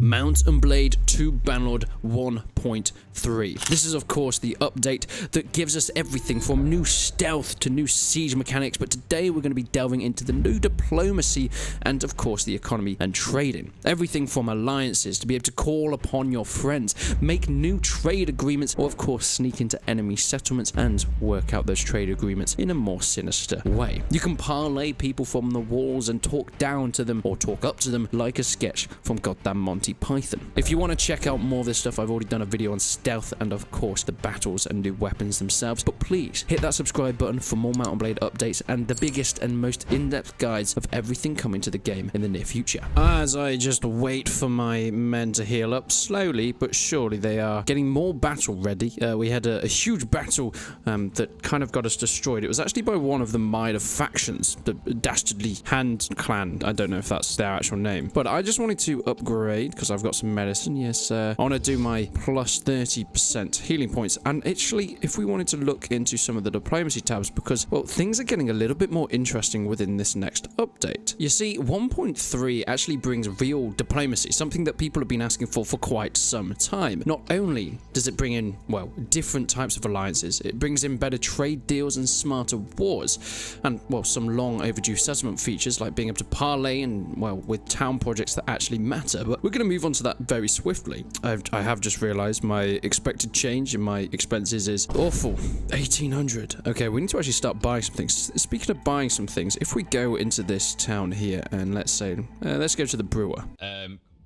Mount and Blade II Bannerlord 1.3. This is of course the update that gives us everything from new stealth to new siege mechanics, but today we're going to be delving into the new diplomacy and of course the economy and trading. Everything from alliances to be able to call upon your friends, make new trade agreements, or of course sneak into enemy settlements and work out those trade agreements in a more sinister way. You can parlay people from the walls and talk down to them or talk up to them like a sketch from goddamn Monty Python. If you want to check out more of this stuff, I've already done a video on stealth and of course the battles and new weapons themselves, but please hit that subscribe button for more Mount and Blade updates and the biggest and most in-depth guides of everything coming to the game in the near future. As I just wait for my men to heal up, slowly but surely they are getting more battle ready. We had a huge battle that kind of got us destroyed. It was actually by one of the minor factions, the Dastardly Hand Clan. I don't know if that's their actual name, but I just wanted to upgrade because I've got some medicine. Yes, I want to do my plus 30% healing points. And actually, if we wanted to look into some of the diplomacy tabs, because, well, things are getting a little bit more interesting within this next update. You see, 1.3 actually brings real diplomacy, something that people have been asking for quite some time. Not only does it bring in, well, different types of alliances, it brings in better trade deals and smarter wars, and, well, some long overdue settlement features like being able to parlay and, well, with town projects that actually matter. But we're going to move on to that very swiftly. I have just realized my expected change in my expenses is awful. 1800. Okay, we need to actually start buying some things. Speaking of buying some things, if we go into this town here and let's say, let's go to the brewer.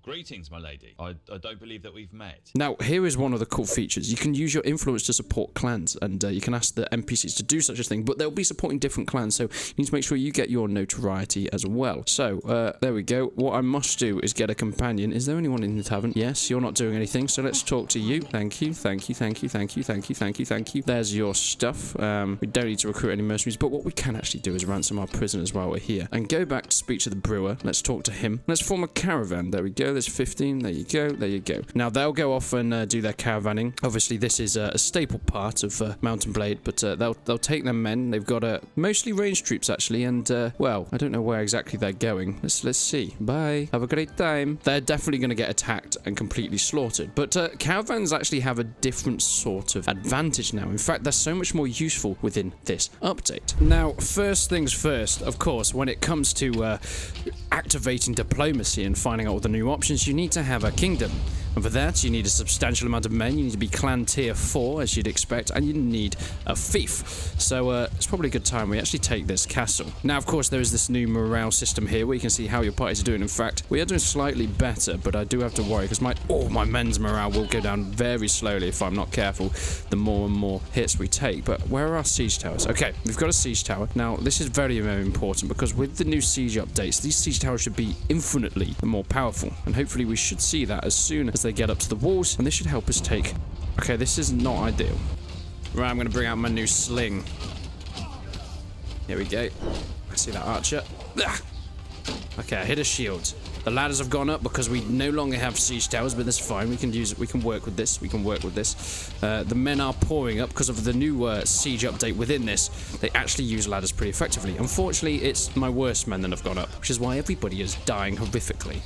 Greetings, my lady. I don't believe that we've met. Now, here is one of the cool features. You can use your influence to support clans, and you can ask the NPCs to do such a thing, but they'll be supporting different clans, so you need to make sure you get your notoriety as well. So, there we go. What I must do is get a companion. Is there anyone in the tavern? Yes, you're not doing anything, so let's talk to you. Thank you, thank you, thank you, thank you, thank you, thank you, thank you. There's your stuff. We don't need to recruit any mercenaries, but what we can actually do is ransom our prisoners while we're here. And go back to speak to the brewer. Let's talk to him. Let's form a caravan. There we go. There's 15. There you go, there you go. Now they'll go off and do their caravanning. Obviously this is a staple part of Mount and Blade, but they'll take their men. They've got mostly ranged troops actually, and well, I don't know where exactly they're going. Let's see. Bye. Have a great time. They're definitely going to get attacked and completely slaughtered, but caravans actually have a different sort of advantage now. In fact, they're so much more useful within this update. Now, first things first, of course, when it comes to activating diplomacy and finding out all the new options, you need to have a kingdom. And for that, you need a substantial amount of men. You need to be clan tier 4, as you'd expect, and you need a fief. So it's probably a good time we actually take this castle. Now, of course, there is this new morale system here where you can see how your parties are doing. In fact, we are doing slightly better, but I do have to worry because my men's morale will go down very slowly if I'm not careful, the more and more hits we take. But where are our siege towers? Okay, we've got a siege tower. Now, this is very, very important because with the new siege updates, these siege towers should be infinitely more powerful, and hopefully we should see that as soon as they get up to the walls, and this should help us take... Okay, this is not ideal. Right, I'm going to bring out my new sling. Here we go. I see that archer. Okay, I hit a shield. The ladders have gone up because we no longer have siege towers, but that's fine. We can use it. We can work with this. We can work with this. The men are pouring up because of the new siege update within this. They actually use ladders pretty effectively. Unfortunately, it's my worst men that have gone up, which is why everybody is dying horrifically.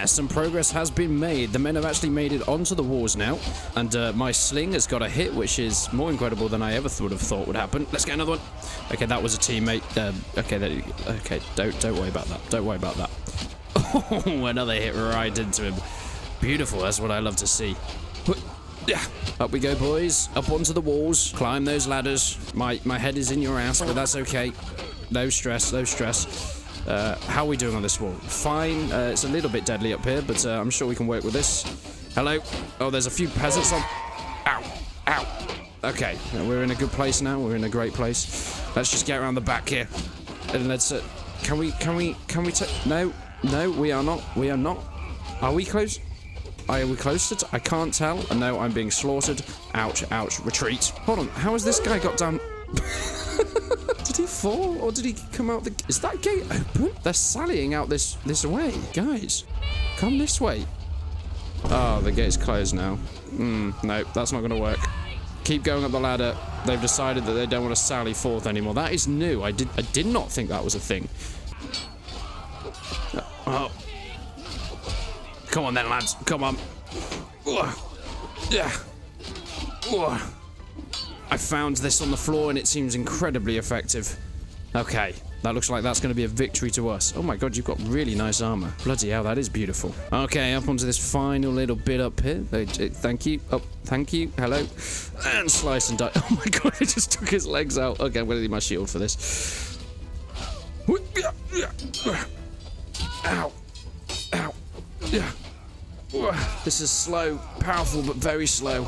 Some progress has been made. The men have actually made it onto the walls now, and my sling has got a hit, which is more incredible than I ever would have thought would happen. Let's get another one. Okay, that was a teammate. Okay, don't worry about that. Don't worry about that. Oh, another hit right into him. Beautiful. That's what I love to see. Up we go, boys. Up onto the walls. Climb those ladders. My head is in your ass, but that's okay. No stress. No stress. How are we doing on this wall? Fine. It's a little bit deadly up here, but I'm sure we can work with this. Hello. Oh, there's a few peasants on. Ow. Ow. Okay, we're in a good place now. We're in a great place. Let's just get around the back here. And let's... Can we take... No, we are not. We are not. Are we close? Are we close to... I can't tell. No, I'm being slaughtered. Ouch, ouch. Retreat. Hold on. How has this guy got down... Did he fall, or did he come out the... Is that gate open? They're sallying out this way. Guys, come this way. Oh, the gate's closed now. No, that's not going to work. Keep going up the ladder. They've decided that they don't want to sally forth anymore. That is new. I did not think that was a thing. Oh. Come on then, lads. Come on. Yeah. I found this on the floor and it seems incredibly effective. Okay. That looks like that's going to be a victory to us. Oh my god, you've got really nice armor. Bloody hell, that is beautiful. Okay, up onto this final little bit up here. Thank you. Oh, thank you. Hello. And slice and die. Oh my god, I just took his legs out. Okay, I'm going to need my shield for this. Ow. Ow. This is slow. Powerful, but very slow.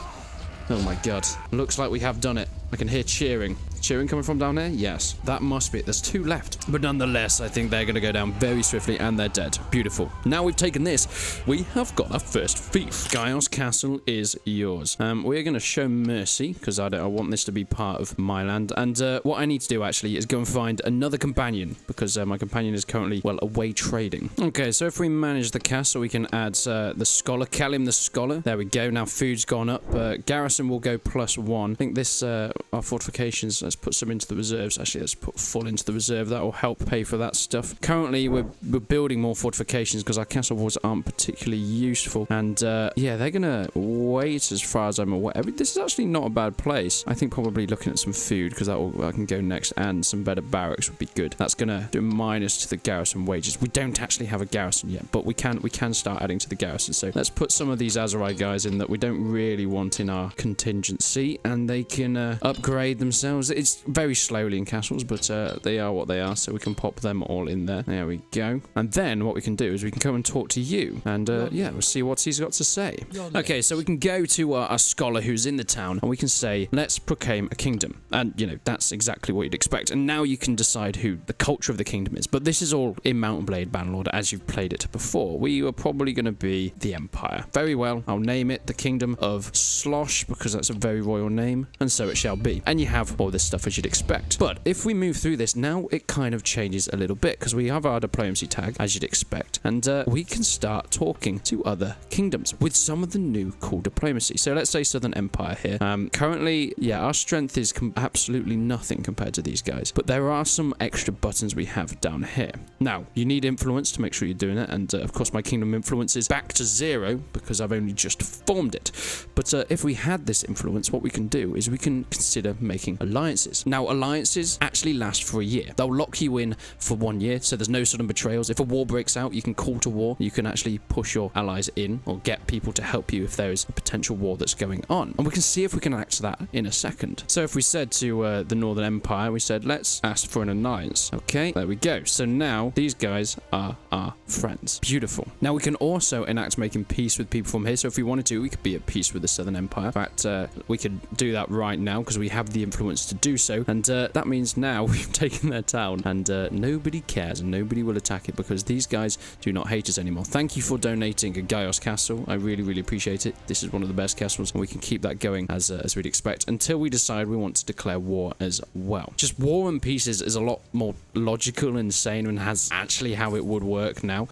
Oh my god. Looks like we have done it. I can hear cheering. Cheering coming from down there? Yes. That must be it. There's 2 left. But nonetheless, I think they're going to go down very swiftly and they're dead. Beautiful. Now we've taken this, we have got our first fief. Gaios Castle is yours. We're going to show mercy because I want this to be part of my land. And what I need to do actually is go and find another companion because my companion is currently, well, away trading. Okay, so if we manage the castle, we can add the scholar, Kalim the scholar. There we go. Now food's gone up. Garrison will go +1. I think this, our fortifications, let's put some into the reserves. Actually, let's put full into the reserve. That will help pay for that stuff. Currently, we're building more fortifications because our castle walls aren't particularly useful. And yeah, they're going to wait as far as I'm aware. This is actually not a bad place. I think probably looking at some food because I can go next, and some better barracks would be good. That's going to do a minus to the garrison wages. We don't actually have a garrison yet, but we can start adding to the garrison. So let's put some of these Azerite guys in that we don't really want in our contingency, and they can upgrade themselves. It's very slowly in castles, but they are what they are, so we can pop them all in there. There we go. And then what we can do is we can come and talk to you, and yeah, we'll see what he's got to say. Okay, so we can go to our scholar who's in the town, and we can say, let's proclaim a kingdom. And, you know, that's exactly what you'd expect. And now you can decide who the culture of the kingdom is. But this is all in Mount and Blade Bannerlord, as you've played it before. We are probably going to be the Empire. Very well, I'll name it the Kingdom of Slosh, because that's a very royal name, and so it shall be. And you have all this stuff as you'd expect. But if we move through this, now it kind of changes a little bit, because we have our diplomacy tag, as you'd expect, and we can start talking to other kingdoms with some of the new cool diplomacy. So let's say Southern Empire here. Currently, yeah, our strength is absolutely nothing compared to these guys, but there are some extra buttons we have down here. Now, you need influence to make sure you're doing it, and of course my kingdom influence is back to 0 because I've only just formed it. But if we had this influence, what we can do is we can consider making alliances. Now, alliances actually last for a year. They'll lock you in for 1 year, so there's no sudden betrayals. If a war breaks out, you can call to war. You can actually push your allies in or get people to help you if there is a potential war that's going on. And we can see if we can act that in a second. So if we said to the Northern Empire, we said, let's ask for an alliance. Okay, there we go. So now these guys are our friends. Beautiful. Now we can also enact making peace with people from here. So if we wanted to, we could be at peace with the Southern Empire. In fact, we could do that right now because we have the influence to do so. And that means now we've taken their town and nobody cares and nobody will attack it because these guys do not hate us anymore. Thank you for donating a Gaios castle. I really, really appreciate it. This is one of the best castles and we can keep that going as we'd expect until we decide we want to declare war as well. Just war and peace is a lot more logical and sane and has actually how it would work now.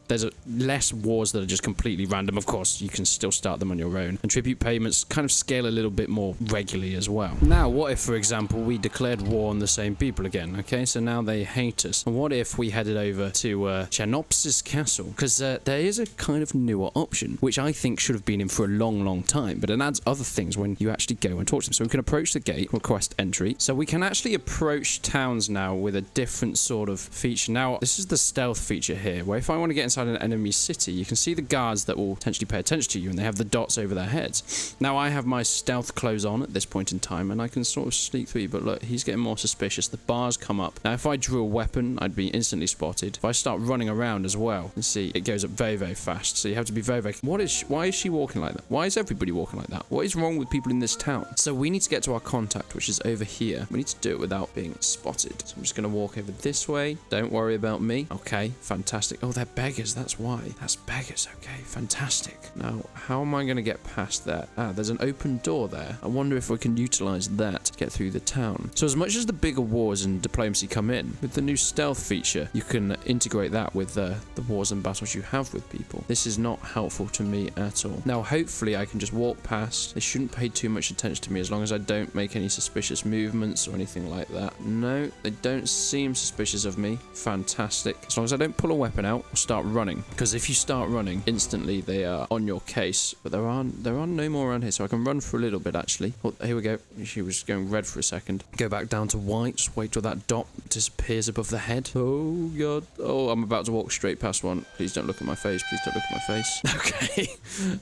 There's less wars that are just completely random. Of course, you can still start them on your own. And tribute payments kind of scale a little bit more regularly as well. Now, what if, for example, we declared war on the same people again? Okay, so now they hate us. And what if we headed over to Chanopsis Castle? Because there is a kind of newer option, which I think should have been in for a long, long time. But it adds other things when you actually go and talk to them. So we can approach the gate, request entry. So we can actually approach towns now with a different sort of feature. Now, this is the stealth feature here, where if I want to get inside an enemy city, you can see the guards that will potentially pay attention to you, and they have the dots over their heads. Now, I have my stealth clothes on at this point in time, and I can sort of sneak through, but look, he's getting more suspicious. The bars come up. Now, if I drew a weapon, I'd be instantly spotted. If I start running around as well, you see, it goes up very, very fast, so you have to be very, very... Why is she walking like that? Why is everybody walking like that? What is wrong with people in this town? So we need to get to our contact, which is over here. We need to do it without being spotted. So I'm just going to walk over this way. Don't worry about me. Okay, fantastic. Oh, they're beggars. That's why. That's beggars. Okay, fantastic. Now, how am I going to get past that? Ah, there's an open door there. I wonder if we can utilize that to get through the town. So as much as the bigger wars and diplomacy come in, with the new stealth feature, you can integrate that with the wars and battles you have with people. This is not helpful to me at all. Now, hopefully I can just walk past. They shouldn't pay too much attention to me as long as I don't make any suspicious movements or anything like that. No, they don't seem suspicious of me. Fantastic. As long as I don't pull a weapon out or start running, because if you start running, instantly they are on your case. But there are no more around here, so I can run for a little bit, actually. Oh, here we go. She was going red for a second. Go back down to white. Just wait till that dot disappears above the head. Oh, God. Oh, I'm about to walk straight past one. Please don't look at my face. Please don't look at my face. Okay.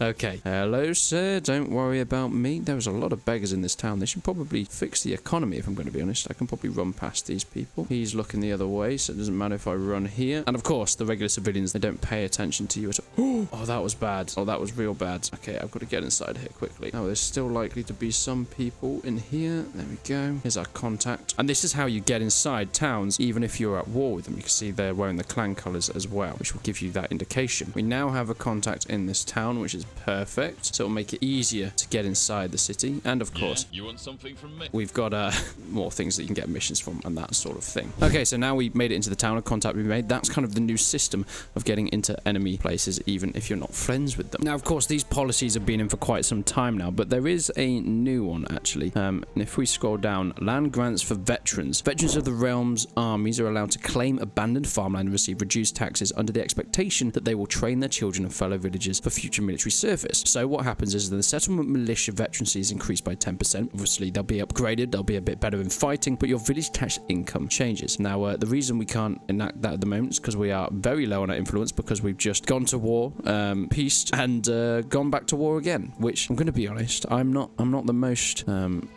Okay. Hello, sir. Don't worry about me. There was a lot of beggars in this town. They should probably fix the economy, if I'm going to be honest. I can probably run past these people. He's looking the other way, so it doesn't matter if I run here. And of course, the regular civilians, they don't pay attention to you at all. Oh, that was bad. Oh, that was real bad. Okay, I've got to get inside here quickly. Oh, there's still likely to be some people in here. There we go. Here's our contact. And this is how you get inside towns, even if you're at war with them. You can see they're wearing the clan colours as well, which will give you that indication. We now have a contact in this town, which is perfect. So it'll make it easier to get inside the city. And of course, you want something from me? We've got more things that you can get missions from and that sort of thing. Okay, so now we made it into the town. A contact we made. That's kind of the new system of getting into enemy places, even if you're not friends with them. Now, of course, these policies have been in for quite some time now, but there is a new one, actually. And if we scroll down, land grants for veterans. Veterans of the realm's armies are allowed to claim abandoned farmland and receive reduced taxes under the expectation that they will train their children and fellow villagers for future military service. So what happens is that the settlement militia veterancy is increased by 10%. Obviously, they'll be upgraded. They'll be a bit better in fighting, but your village tax income changes. Now, the reason we can't enact that at the moment is because we are very low on our influence, because we've just gone to war, peaced, and gone back to war again, which I'm going to be honest, I'm not the most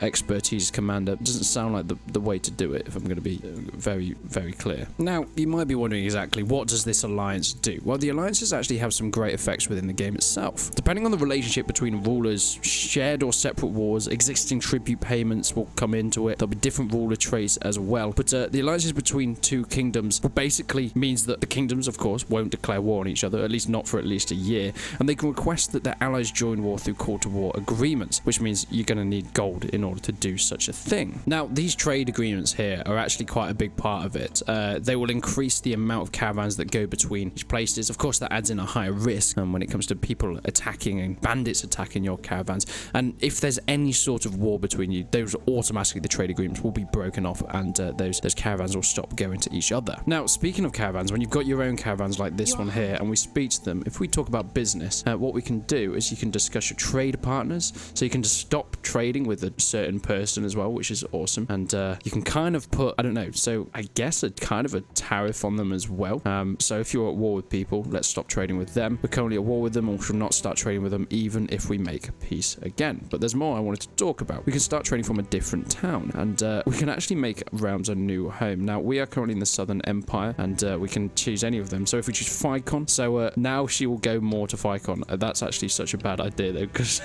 expertise commander. It doesn't sound like the way to do it, if I'm going to be very, very clear. Now, you might be wondering exactly, what does this alliance do? Well, the alliances actually have some great effects within the game itself. Depending on the relationship between rulers, shared or separate wars, existing tribute payments will come into it. There'll be different ruler traits as well. But the alliances between two kingdoms basically means that the kingdoms, of course, won't declare war on each other, at least not for at least a year, and they can request that their allies join war through call to war agreements, which means you're going to need gold in order to do such a thing. Now, these trade agreements here are actually quite a big part of it. They will increase the amount of caravans that go between each places. Of course, that adds in a higher risk when it comes to people attacking and bandits attacking your caravans. And if there's any sort of war between you, those automatically, the trade agreements will be broken off, and those caravans will stop going to each other. Now, speaking of caravans, when you've got your own caravans like this one here, and we speak to them, if we talk about business, what we can do is you can discuss your trade partners. So you can just stop trading with a certain person as well, which is awesome. And you can kind of put, I don't know, so I guess a kind of a tariff on them as well. So if you're at war with people, let's stop trading with them. We're currently at war with them, or should not start trading with them even if we make peace again. But there's more I wanted to talk about. We can start trading from a different town, and we can actually make Realms a new home. Now, we are currently in the Southern Empire, and we can choose any of them. So if we choose Ficon, so now she will go more to Ficon. That's actually such a bad idea, though, because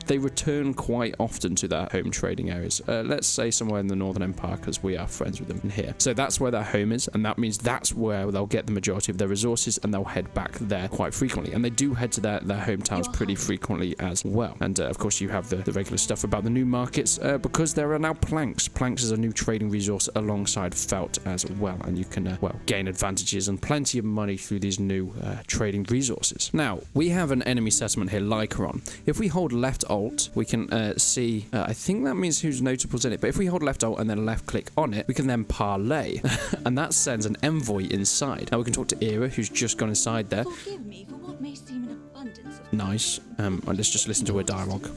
they return quite often to their home trading areas. Let's say somewhere in the Northern Empire, because we are friends with them in here. So that's where their home is, and that means that's where they'll get the majority of their resources, and they'll head back there quite frequently. And they do head to their hometowns pretty frequently as well. And of course, you have the regular stuff about the new markets, because there are now planks. Planks is a new trading resource alongside felt as well, and you can well, gain advantages and plenty of money through these new trading resources. Now, we have an enemy settlement here, Lycaron. If we hold left alt, we can see, I think that means whose notable's in it, but if we hold left alt and then left click on it, we can then parlay, and that sends an envoy inside. Now we can talk to Era, who's just gone inside there. Forgive me for what may seem an abundance of Nice. Let's just listen to her dialogue.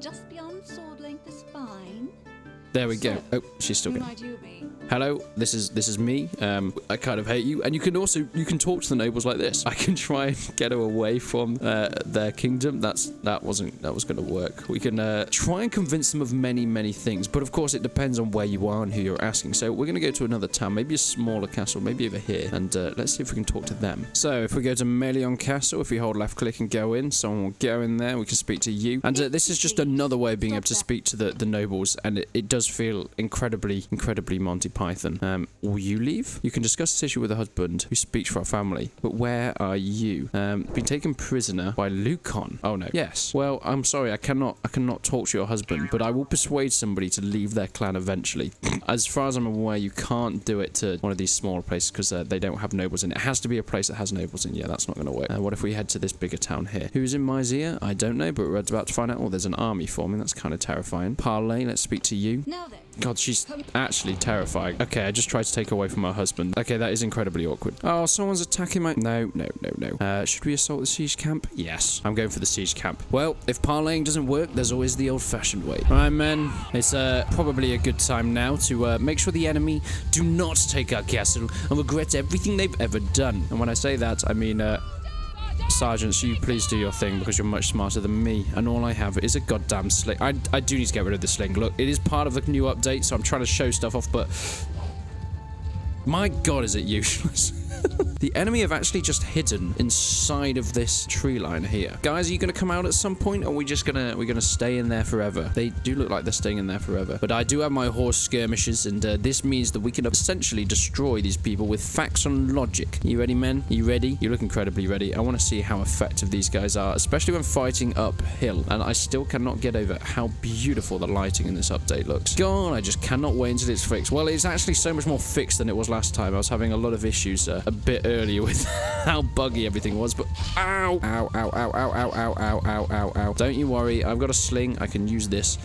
just beyond sword length is fine. There we go. Oh, she's still Who going. might you be? Hello, this is me. I kind of hate you, and you can talk to the nobles like this. I can try and get her away from their kingdom. That was going to work. We can try and convince them of many things, but of course it depends on where you are and who you're asking. So we're going to go to another town, maybe a smaller castle, maybe over here, and let's see if we can talk to them. So if we go to Melion Castle, if we hold left click and go in, someone will go in there. We can speak to you, and this is just another way of being able to speak to the nobles, and it does feel incredibly Monty Python. Will you leave? You can discuss this issue with a husband who speaks for our family. But where are you? Been taken prisoner by Lucon. Oh no. Yes. Well, I'm sorry. I cannot talk to your husband, but I will persuade somebody to leave their clan eventually. As far as I'm aware, you can't do it to one of these smaller places because they don't have nobles in it. It has to be a place that has nobles in. Yeah, that's not going to work. What if we head to this bigger town here? Who's in Myzia? I don't know, but we're about to find out. Oh, there's an army forming. That's kind of terrifying. Parlay, let's speak to you. Now then, God, she's actually terrifying. Okay, I just tried to take her away from her husband. Okay, that is incredibly awkward. Oh, someone's attacking my... No. Should we assault the siege camp? Yes, I'm going for the siege camp. Well, if parlaying doesn't work, there's always the old-fashioned way. All right, men. It's probably a good time now to make sure the enemy do not take our castle and regret everything they've ever done. And when I say that, I mean... Sergeants, you please do your thing because you're much smarter than me, and all I have is a goddamn sling. I do need to get rid of the sling. Look, it is part of the new update, so I'm trying to show stuff off, but my god, is it useless. The enemy have actually just hidden inside of this tree line here. Guys, are you going to come out at some point, or are we just we're gonna stay in there forever? They do look like they're staying in there forever. But I do have my horse skirmishes, and this means that we can essentially destroy these people with facts and logic. You ready, men? You ready? You look incredibly ready. I want to see how effective these guys are, especially when fighting uphill. And I still cannot get over how beautiful the lighting in this update looks. God, I just cannot wait until it's fixed. Well, it's actually so much more fixed than it was last time. I was having a lot of issues a bit earlier with how buggy everything was, but ow, ow, ow, ow, ow, ow, ow, ow, ow, ow, ow. Don't you worry, I've got a sling. I can use this.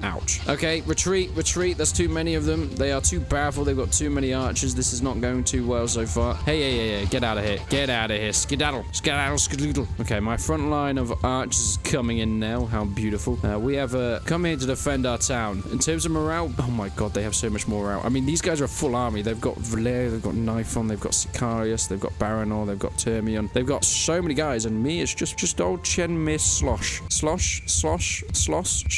Ouch. Okay, retreat. There's too many of them. They are too powerful. They've got too many archers. This is not going too well so far. Hey, get out of here. Get out of here. Skedaddle. Skedaddle. Okay, my front line of archers is coming in now. How beautiful. We have come here to defend our town. In terms of morale, oh my god, they have so much more morale. I mean, these guys are a full army. They've got Valeria, they've got Nifon, they've got Sicarius, they've got Bannerlord, they've got Termion. They've got so many guys, and me, it's just old Chen Miss Slosh. Slosh.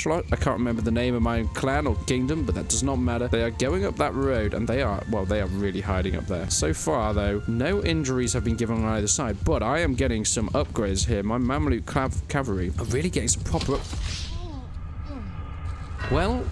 I can't remember the name of my clan or kingdom, but that does not matter. They are going up that road, and they are really hiding up there. So far, though, no injuries have been given on either side, but I am getting some upgrades here. My Mamluk cavalry are really getting some proper Well,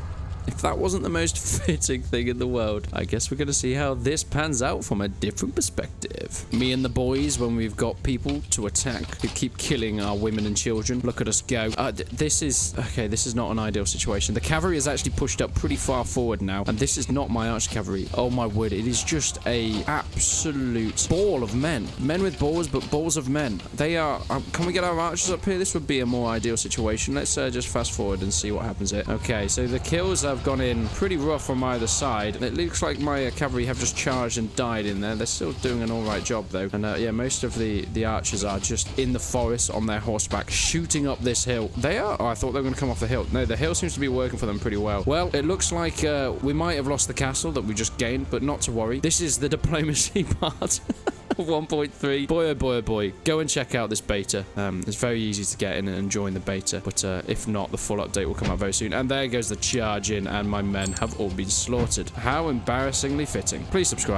if that wasn't the most fitting thing in the world, I guess we're going to see how this pans out from a different perspective. Me and the boys, when we've got people to attack who keep killing our women and children. Look at us go. This is not an ideal situation. The cavalry is actually pushed up pretty far forward now, and this is not my arch cavalry. Oh my word, it is just a absolute ball of men. Men with balls, but balls of men. They are... can we get our archers up here? This would be a more ideal situation. Let's just fast forward and see what happens here. Okay, so the kills have gone in pretty rough on either side. It looks like my cavalry have just charged and died in there. They're still doing an alright job though. And yeah, most of the archers are just in the forest on their horseback shooting up this hill. They are? Oh, I thought they were going to come off the hill. No, the hill seems to be working for them pretty well. Well, it looks like we might have lost the castle that we just gained, but not to worry. This is the diplomacy part. 1.3. Boy, oh boy. Go and check out this beta. It's very easy to get in and join the beta, but if not, the full update will come out very soon. And there goes the charge in, and my men have all been slaughtered. How embarrassingly fitting. Please subscribe.